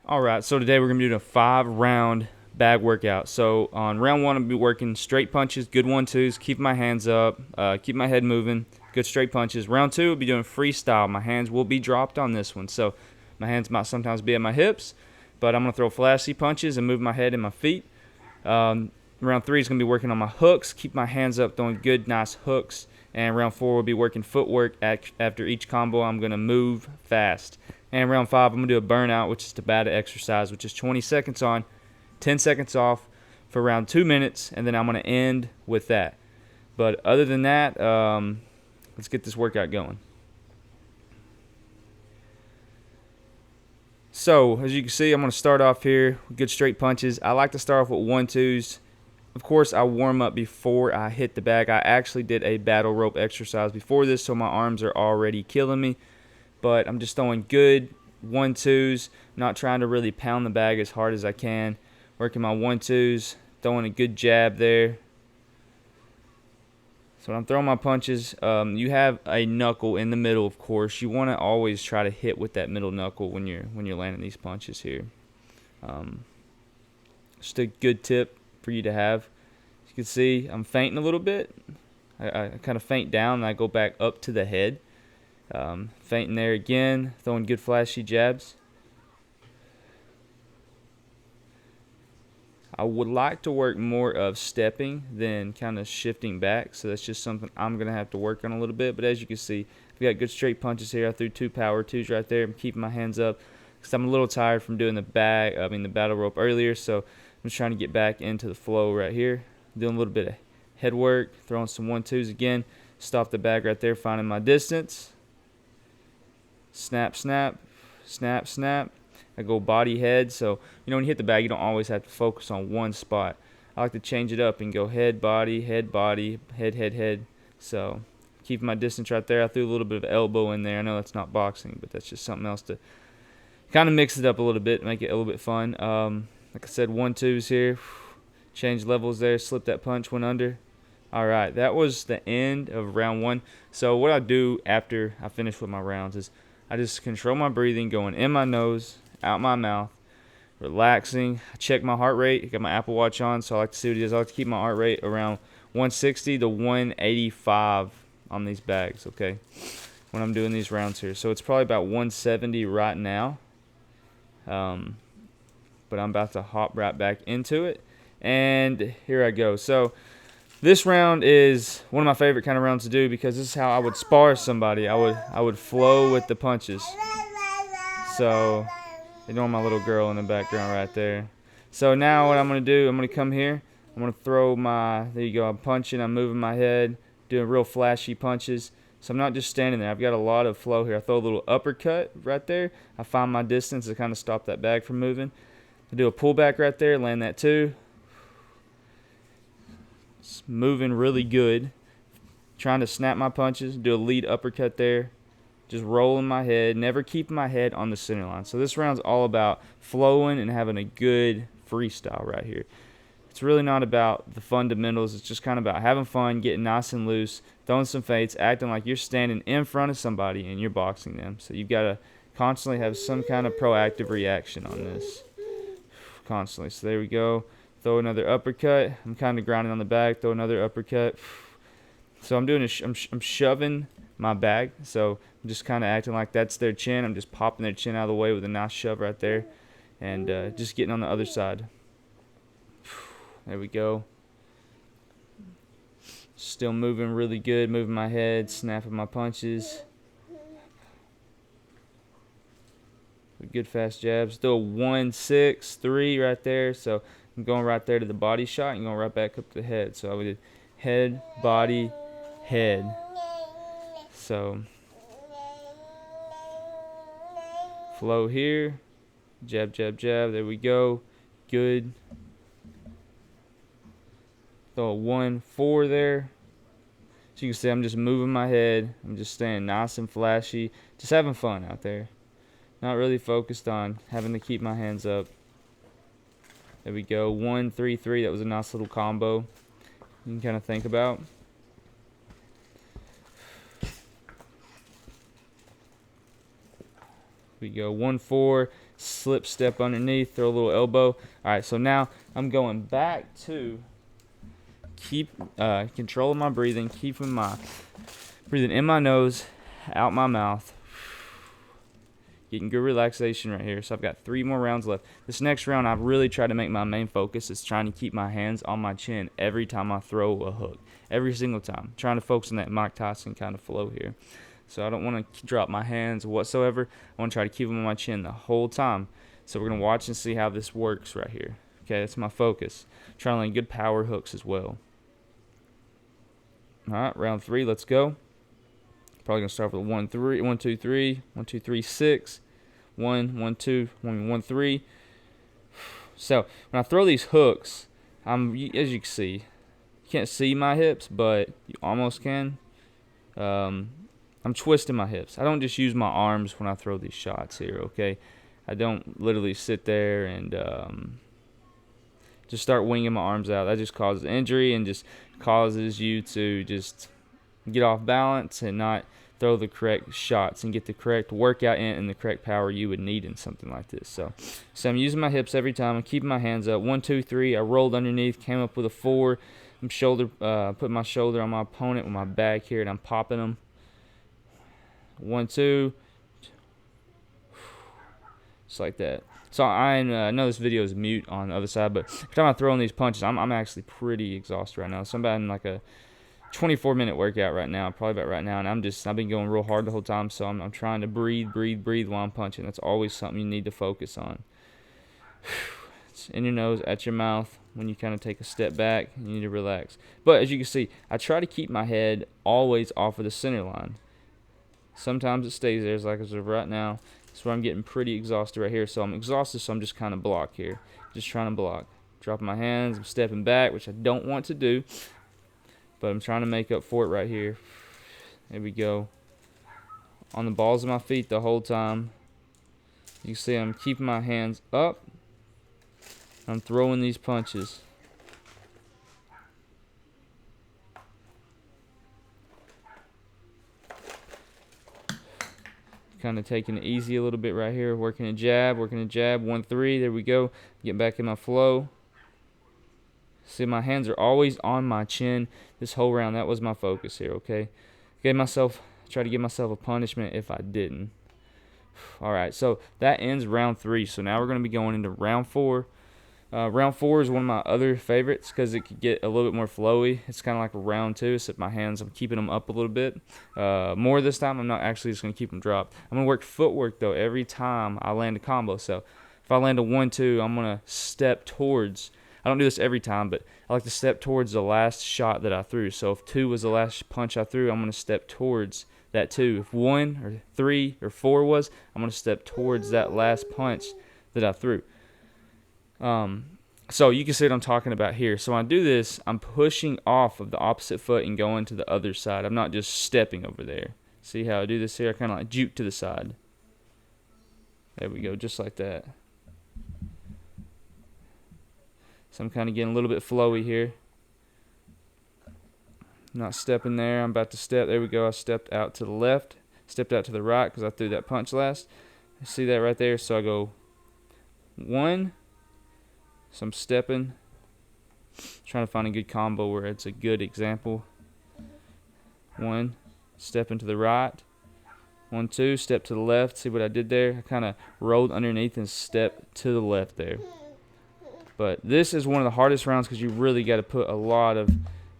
All right, so today we're gonna be doing a 5-round bag workout. So on round one, I'll be working straight punches, good 1-2s, keep my hands up, keep my head moving, good straight punches. Round two, we'll be doing freestyle. My hands will be dropped on this one, so my hands might sometimes be at my hips, but I'm gonna throw flashy punches and move my head and my feet. Round three is gonna be working on my hooks, keep my hands up, throwing good, nice hooks. And round four will be working footwork. After each combo, I'm gonna move fast. And round five, I'm going to do a burnout, which is Tabata exercise, which is 20 seconds on, 10 seconds off for around 2 minutes, and then I'm going to end with that. But other than that, let's get this workout going. So, as you can see, I'm going to start off here with good straight punches. I like to start off with 1-2s. Of course, I warm up before I hit the bag. I actually did a battle rope exercise before this, so my arms are already killing me. But I'm just throwing good 1-2s, not trying to really pound the bag as hard as I can. Working my 1-2s, throwing a good jab there. So when I'm throwing my punches, you have a knuckle in the middle, of course. You want to always try to hit with that middle knuckle when you're landing these punches here. Just a good tip for you to have. As you can see, I'm feinting a little bit. I kind of feint down and I go back up to the head. Feinting there again, throwing good flashy jabs. I would like to work more of stepping than kind of shifting back, so that's just something I'm going to have to work on a little bit. But as you can see, we got good straight punches here. I threw 2 power 2s right there. I'm keeping my hands up because I'm a little tired from doing the battle rope earlier, so I'm just trying to get back into the flow right here. Doing a little bit of head work, throwing some 1-2s again. Stop the bag right there, finding my distance. Snap, snap, snap, snap. I go body, head. So, when you hit the bag, you don't always have to focus on one spot. I like to change it up and go head, body, head, body, head, head, head. So, keep my distance right there. I threw a little bit of elbow in there. I know that's not boxing, but that's just something else to kind of mix it up a little bit, make it a little bit fun. Like I said, 1-2s here. Change levels there. Slip that punch, went under. All right, that was the end of round one. So, what I do after I finish with my rounds is I just control my breathing, going in my nose, out my mouth, relaxing. I check my heart rate. I got my Apple Watch on, so I like to see what it is. I like to keep my heart rate around 160 to 185 on these bags, okay, when I'm doing these rounds here. So it's probably about 170 right now. But I'm about to hop right back into it. And here I go. So this round is one of my favorite kind of rounds to do because this is how I would spar somebody. I would flow with the punches. So, ignore my little girl in the background right there. So now what I'm going to do, I'm going to come here. I'm going to throw there you go, I'm punching, I'm moving my head, doing real flashy punches. So I'm not just standing there. I've got a lot of flow here. I throw a little uppercut right there. I find my distance to kind of stop that bag from moving. I do a pullback right there, land that too. It's moving really good. Trying to snap my punches, do a lead uppercut there. Just rolling my head, never keeping my head on the center line. So this round's all about flowing and having a good freestyle right here. It's really not about the fundamentals. It's just kind of about having fun, getting nice and loose, throwing some feints, acting like you're standing in front of somebody and you're boxing them. So you've got to constantly have some kind of proactive reaction on this. Constantly. So there we go. Throw another uppercut. I'm kind of grinding on the back. Throw another uppercut. So I'm doing I'm shoving my bag. So I'm just kind of acting like that's their chin. I'm just popping their chin out of the way with a nice shove right there. And just getting on the other side. There we go. Still moving really good. Moving my head. Snapping my punches. Good fast jabs. Still 1-6-3 right there. So I'm going right there to the body shot and going right back up to the head. So I did head, body, head. So flow here. Jab, jab, jab. There we go. Good. Throw a 1-4 there. So you can see I'm just moving my head. I'm just staying nice and flashy. Just having fun out there. Not really focused on having to keep my hands up. There we go. 1-3-3. That was a nice little combo. You can kind of think about. We go 1-4. slip step underneath, throw a little elbow. All right, so now I'm going back to keep controlling my breathing, keeping my breathing in my nose, out my mouth. Getting good relaxation right here. So I've got 3 more rounds left. This next round, I've really tried to make my main focus is trying to keep my hands on my chin every time I throw a hook. Every single time. Trying to focus on that Mike Tyson kind of flow here. So I don't want to drop my hands whatsoever. I want to try to keep them on my chin the whole time. So we're going to watch and see how this works right here. Okay, that's my focus. Trying to land good power hooks as well. All right, round 3, let's go. Probably gonna start with 1 3 1 2 3 1 2 3 6 1 1 2 1 1 3. So when I throw these hooks, as you can see, you can't see my hips, but you almost can. I'm twisting my hips. I don't just use my arms when I throw these shots here. Okay, I don't literally sit there and just start winging my arms out. That just causes injury and just causes you to just get off balance and not throw the correct shots and get the correct workout in and the correct power you would need in something like this. So I'm using my hips every time. I'm keeping my hands up. 1 2 3. I rolled underneath, came up with a 4. I'm putting my shoulder on my opponent with my back here, and I'm popping them. 1 2. Just like that. So I know this video is mute on the other side, but every time I throw in these punches, I'm actually pretty exhausted right now. So I'm about in like a 24-minute workout right now, probably about right now, and I've been going real hard the whole time, so I'm trying to breathe while I'm punching. That's always something you need to focus on. It's in your nose, at your mouth. When you kind of take a step back, you need to relax. But as you can see, I try to keep my head always off of the center line. Sometimes it stays there, like as of right now. That's where I'm getting pretty exhausted right here. So I'm exhausted, so I'm just kind of block here. Just trying to block. Dropping my hands, I'm stepping back, which I don't want to do. But I'm trying to make up for it right here. There we go. On the balls of my feet the whole time. You can see I'm keeping my hands up. I'm throwing these punches. Kind of taking it easy a little bit right here. Working a jab. 1 3. There we go. Get back in my flow. See, my hands are always on my chin this whole round. That was my focus here, okay? Try to give myself a punishment if I didn't. All right, so that ends round 3. So now we're going to be going into round 4. Round 4 is one of my other favorites because it could get a little bit more flowy. It's kind of like a round 2, except my hands, I'm keeping them up a little bit. More this time, I'm not actually just going to keep them dropped. I'm going to work footwork, though, every time I land a combo. So if I land a 1 2, I'm going to step towards. I don't do this every time, but I like to step towards the last shot that I threw. So if 2 was the last punch I threw, I'm going to step towards that 2. If 1 or 3 or 4 was, I'm going to step towards that last punch that I threw. So you can see what I'm talking about here. So when I do this, I'm pushing off of the opposite foot and going to the other side. I'm not just stepping over there. See how I do this here? I kind of like juke to the side. There we go, just like that. So I'm kind of getting a little bit flowy here. Not stepping there. I'm about to step. There we go. I stepped out to the left. Stepped out to the right because I threw that punch last. See that right there? So I go 1. So I'm stepping. Trying to find a good combo where it's a good example. 1. Stepping to the right. 1 2. Step to the left. See what I did there? I kind of rolled underneath and stepped to the left there. But this is one of the hardest rounds because you really got to put a lot of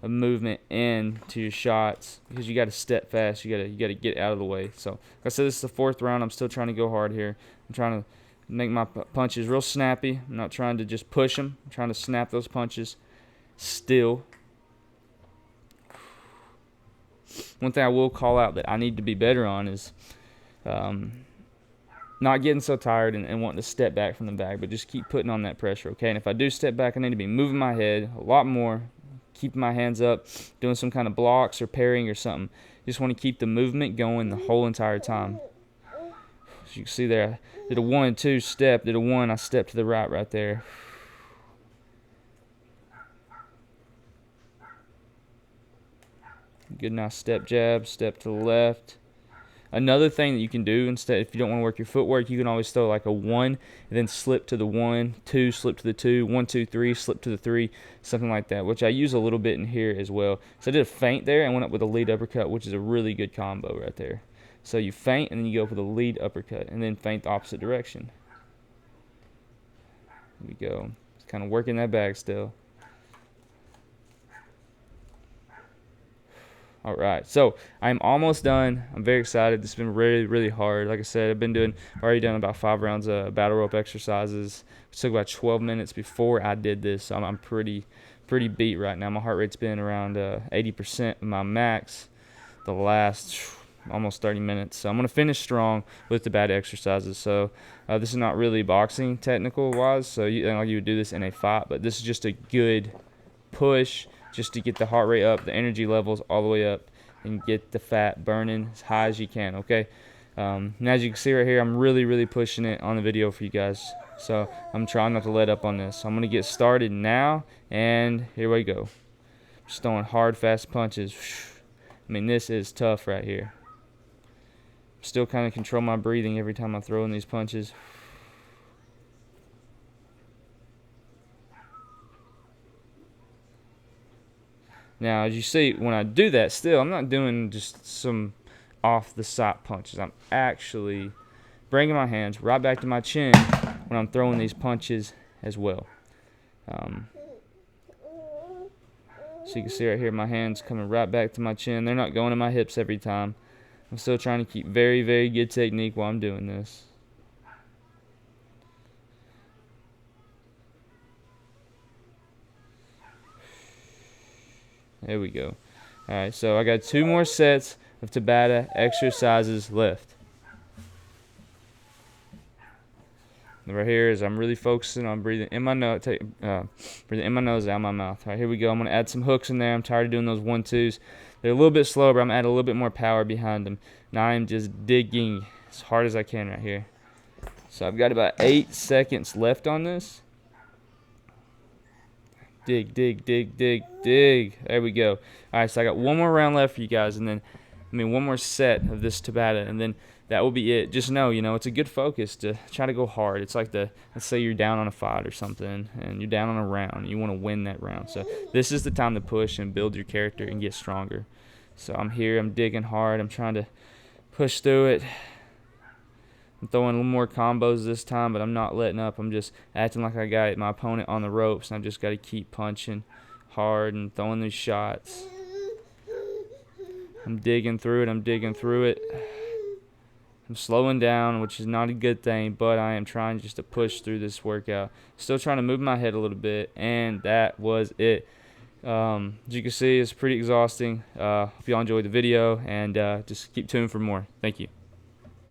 movement into your shots because you got to step fast. You got to get out of the way. So like I said, this is the 4th round. I'm still trying to go hard here. I'm trying to make my punches real snappy. I'm not trying to just push them. I'm trying to snap those punches still. One thing I will call out that I need to be better on is not getting so tired and wanting to step back from the bag, but just keep putting on that pressure, okay? And if I do step back, I need to be moving my head a lot more, keeping my hands up, doing some kind of blocks or parrying or something. Just want to keep the movement going the whole entire time. As you can see there, I did a 1 2 step, did a 1, I stepped to the right there. Good, nice step jab, step to the left. Another thing that you can do instead, if you don't want to work your footwork, you can always throw like a 1 and then slip to the 1, 2, slip to the 2, 1, 2, 3, slip to the 3, something like that, which I use a little bit in here as well. So I did a feint there and went up with a lead uppercut, which is a really good combo right there. So you feint and then you go for the lead uppercut and then feint the opposite direction. Here we go. Just kind of working that bag still. All right, so I'm almost done. I'm very excited. This has been really, really hard. Like I said, I've already done about 5 rounds of battle rope exercises. It took about 12 minutes before I did this. So I'm pretty beat right now. My heart rate's been around 80% of my max the last almost 30 minutes. So I'm gonna finish strong with the bad exercises. So this is not really boxing technical wise. So you would do this in a fight, but this is just a good push, just to get the heart rate up, the energy levels all the way up, and get the fat burning as high as you can, okay? And as you can see right here, I'm really pushing it on the video for you guys. So I'm trying not to let up on this. So I'm going to get started now, and here we go. Just throwing hard, fast punches. I mean, this is tough right here. Still kind of control my breathing every time I'm throwing these punches. Now, as you see, when I do that, still, I'm not doing just some off-the-side punches. I'm actually bringing my hands right back to my chin when I'm throwing these punches as well. So you can see right here, my hands coming right back to my chin. They're not going to my hips every time. I'm still trying to keep very good technique while I'm doing this. There we go. Alright, so I got 2 more sets of Tabata exercises left. And right here is I'm really focusing on breathing in my nose, breathing in my nose, out my mouth. Alright, here we go. I'm going to add some hooks in there. I'm tired of doing those 1-2s. They're a little bit slower, but I'm going to add a little bit more power behind them. Now I'm just digging as hard as I can right here. So I've got about 8 seconds left on this. Dig. There we go. All right, so I got 1 more round left for you guys, and then, 1 more set of this Tabata, and then that will be it. Just know, it's a good focus to try to go hard. It's like let's say you're down on a fight or something, and you're down on a round, and you want to win that round. So this is the time to push and build your character and get stronger. So I'm here. I'm digging hard. I'm trying to push through it. I'm throwing a little more combos this time, but I'm not letting up. I'm just acting like I got my opponent on the ropes, and I've just got to keep punching hard and throwing these shots. I'm digging through it. I'm slowing down, which is not a good thing, but I am trying just to push through this workout. Still trying to move my head a little bit, and that was it. As you can see, it's pretty exhausting. Hope y'all enjoyed the video, and just keep tuned for more. Thank you.